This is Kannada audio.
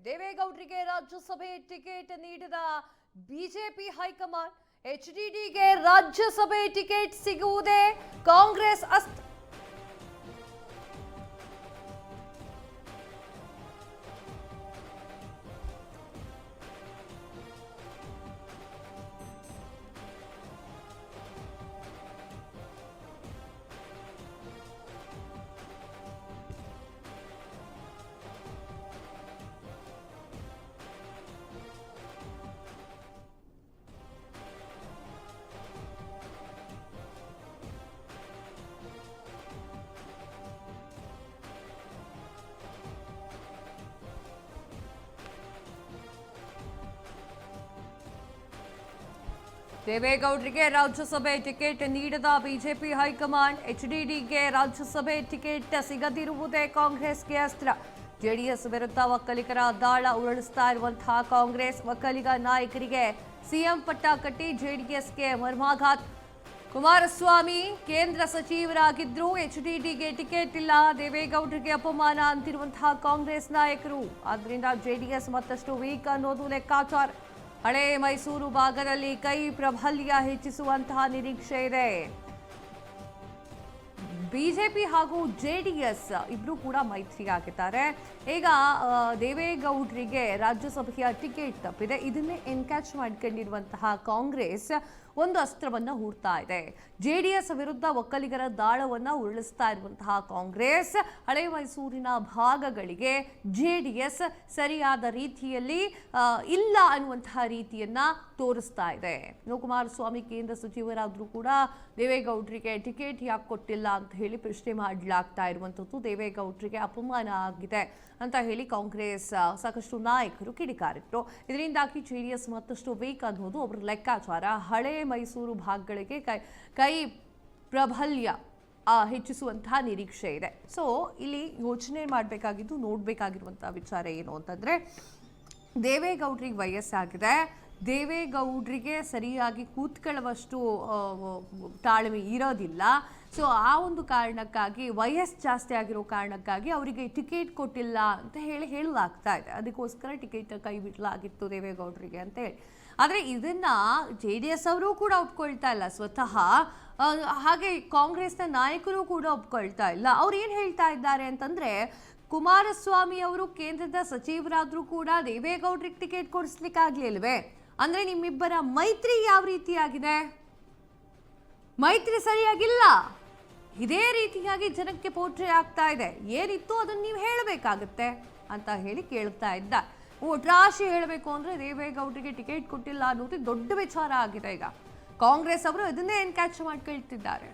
ದೇವೇಗೌಡರಿಗೆ ರಾಜ್ಯಸಭೆ ಟಿಕೆಟ್ ನೀಡಿದ ಬಿಜೆಪಿ ಹೈಕಮಾಂಡ್ ಎಚ್ಡಿಡಿಗೆ ರಾಜ್ಯಸಭೆ ಟಿಕೆಟ್ ಸಿಗುವುದೇ ಕಾಂಗ್ರೆಸ್ ದೇವೇಗೌಡರಿಗೆ ರಾಜ್ಯಸಭೆ ಟಿಕೆಟ್ ನೀಡದ ಬಿಜೆಪಿ ಹೈಕಮಾಂಡ್ ಎಚ್ಡಿಡಿಗೆ ರಾಜ್ಯಸಭೆ ಟಿಕೆಟ್ ಸಿಗದಿರುವುದೇ ಕಾಂಗ್ರೆಸ್ಗೆ ಅಸ್ತ್ರ. ಜೆಡಿಎಸ್ ವಿರುದ್ಧ ಒಕ್ಕಲಿಗರ ದಾಳ ಉರುಳಿಸ್ತಾ ಇರುವಂತಹ ಕಾಂಗ್ರೆಸ್ ಒಕ್ಕಲಿಗ ನಾಯಕರಿಗೆ ಸಿಎಂ ಪಟ್ಟ ಕಟ್ಟಿ ಜೆಡಿಎಸ್ಗೆ ಮರ್ಮಾಘಾತ. ಕುಮಾರಸ್ವಾಮಿ ಕೇಂದ್ರ ಸಚಿವರಾಗಿದ್ರು, ಎಚ್ಡಿಡಿಗೆ ಟಿಕೆಟ್ ಇಲ್ಲ, ದೇವೇಗೌಡರಿಗೆ ಅಪಮಾನ ಅಂತಿರುವಂತಹ ಕಾಂಗ್ರೆಸ್ ನಾಯಕರು. ಆದ್ರಿಂದ ಜೆಡಿಎಸ್ ಮತ್ತಷ್ಟು ವೀಕ್ ಅನ್ನೋದು ಲೆಕ್ಕಾಚಾರ. ಹಳೆ ಮೈಸೂರು ಭಾಗದಲ್ಲಿ ಕೈ ಪ್ರಾಬಲ್ಯ ಹೆಚ್ಚಿಸುವಂತಹ ನಿರೀಕ್ಷೆ ಇದೆ. ಬಿಜೆಪಿ ಹಾಗೂ ಜೆಡಿಎಸ್ ಇಬ್ರು ಕೂಡ ಮೈತ್ರಿಯಾಗಿದ್ದಾರೆ. ಈಗ ದೇವೇಗೌಡರಿಗೆ ರಾಜ್ಯಸಭೆಯ ಟಿಕೆಟ್ ತಪ್ಪಿದೆ. ಇದನ್ನೇ ಎನ್ಕ್ಯಾಚ್ ಮಾಡ್ಕೊಂಡಿರುವಂತಹ ಕಾಂಗ್ರೆಸ್ ಒಂದು ಅಸ್ತ್ರವನ್ನ ಹೂಡ್ತಾ ಇದೆ. ಜೆಡಿಎಸ್ ವಿರುದ್ಧ ಒಕ್ಕಲಿಗರ ದಾಳವನ್ನ ಉರುಳಿಸ್ತಾ ಇರುವಂತಹ ಕಾಂಗ್ರೆಸ್ ಹಳೆ ಮೈಸೂರಿನ ಭಾಗಗಳಿಗೆ ಜೆಡಿಎಸ್ ಸರಿಯಾದ ರೀತಿಯಲ್ಲಿ ಇಲ್ಲ ಅನ್ನುವಂತಹ ರೀತಿಯನ್ನ ತೋರಿಸ್ತಾ ಇದೆ. ಕುಮಾರಸ್ವಾಮಿ ಕೇಂದ್ರ ಸಚಿವರಾದ್ರೂ ಕೂಡ ದೇವೇಗೌಡರಿಗೆ ಟಿಕೆಟ್ ಯಾಕೆ ಕೊಟ್ಟಿಲ್ಲ ಅಂತ ಹೇಳಿ ಪ್ರಶ್ನೆ ಮಾಡಲಾಗ್ತಾ ಇರುವಂಥದ್ದು. ದೇವೇಗೌಡರಿಗೆ ಅಪಮಾನ ಆಗಿದೆ ಅಂತ ಹೇಳಿ ಕಾಂಗ್ರೆಸ್ ಸಾಕಷ್ಟು ನಾಯಕರು ಕಿಡಿಕಾರಿದ್ರು. ಇದರಿಂದಾಗಿ ಜೆಡಿಎಸ್ ಮತ್ತಷ್ಟು ವೀಕ್ ಅನ್ನೋದು ಅವರ ಲೆಕ್ಕಾಚಾರ. ಹಳೆ ಮೈಸೂರು ಭಾಗಗಳಿಗೆ ಕೈ ಪ್ರಾಬಲ್ಯ ಹೆಚ್ಚಿಸುವಂತಹ ನಿರೀಕ್ಷೆ ಇದೆ. ಸೊ ಇಲ್ಲಿ ಯೋಚನೆ ಮಾಡಬೇಕಾಗಿದ್ದು, ನೋಡಬೇಕಾಗಿರುವಂತಹ ವಿಚಾರ ಏನು ಅಂತಂದ್ರೆ, ದೇವೇಗೌಡರಿಗೆ ವಯಸ್ಸಾಗಿದೆ, ದೇವೇಗೌಡರಿಗೆ ಸರಿಯಾಗಿ ಕೂತ್ಕೊಳ್ಳುವಷ್ಟು ತಾಳ್ಮೆ ಇರೋದಿಲ್ಲ. ಸೊ ಆ ಒಂದು ಕಾರಣಕ್ಕಾಗಿ, ವಯಸ್ಸು ಜಾಸ್ತಿ ಆಗಿರೋ ಕಾರಣಕ್ಕಾಗಿ ಅವರಿಗೆ ಟಿಕೆಟ್ ಕೊಟ್ಟಿಲ್ಲ ಅಂತ ಹೇಳಲಾಗ್ತಾ ಇದೆ. ಅದಕ್ಕೋಸ್ಕರ ಟಿಕೆಟ್ ಕೈ ಬಿಡಲಾಗಿತ್ತು ದೇವೇಗೌಡರಿಗೆ ಅಂತ ಹೇಳಿ. ಆದರೆ ಇದನ್ನ ಜೆಡಿಎಸ್ ಅವರು ಕೂಡ ಒಪ್ಕೊಳ್ತಾ ಇಲ್ಲ ಸ್ವತಃ, ಹಾಗೆ ಕಾಂಗ್ರೆಸ್ನ ನಾಯಕರು ಕೂಡ ಒಪ್ಕೊಳ್ತಾ ಇಲ್ಲ. ಅವ್ರು ಏನು ಹೇಳ್ತಾ ಇದ್ದಾರೆ ಅಂತಂದ್ರೆ, ಕುಮಾರಸ್ವಾಮಿ ಅವರು ಕೇಂದ್ರದ ಸಚಿವರಾದ್ರೂ ಕೂಡ ದೇವೇಗೌಡರಿಗೆ ಟಿಕೆಟ್ ಕೊಡಿಸ್ಲಿಕ್ಕಾಗ್ಲಿಲ್ವೇ? ಅಂದ್ರೆ ನಿಮ್ಮಿಬ್ಬರ ಮೈತ್ರಿ ಯಾವ ರೀತಿಯಾಗಿದೆ? ಮೈತ್ರಿ ಸರಿಯಾಗಿಲ್ಲ. ಇದೇ ರೀತಿಯಾಗಿ ಜನಕ್ಕೆ ಪೋಟ್ರೆ ಆಗ್ತಾ ಇದೆ. ಏನಿತ್ತು ಅದನ್ನು ನೀವು ಹೇಳಬೇಕಾಗತ್ತೆ ಅಂತ ಹೇಳಿ ಕೇಳ್ತಾ ಇದ್ದ. ಒಟ್ರಾಶಿ ಹೇಳಬೇಕು ಅಂದ್ರೆ ದೇವೇಗೌಡರಿಗೆ ಟಿಕೆಟ್ ಕೊಟ್ಟಿಲ್ಲ ಅನ್ನೋದು ದೊಡ್ಡ ವಿಚಾರ ಆಗಿದೆ. ಈಗ ಕಾಂಗ್ರೆಸ್ ಅವರು ಇದನ್ನೇ ಎನ್ಕ್ಯಾಚ್ ಮಾಡ್ಕೊಳ್ತಿದ್ದಾರೆ.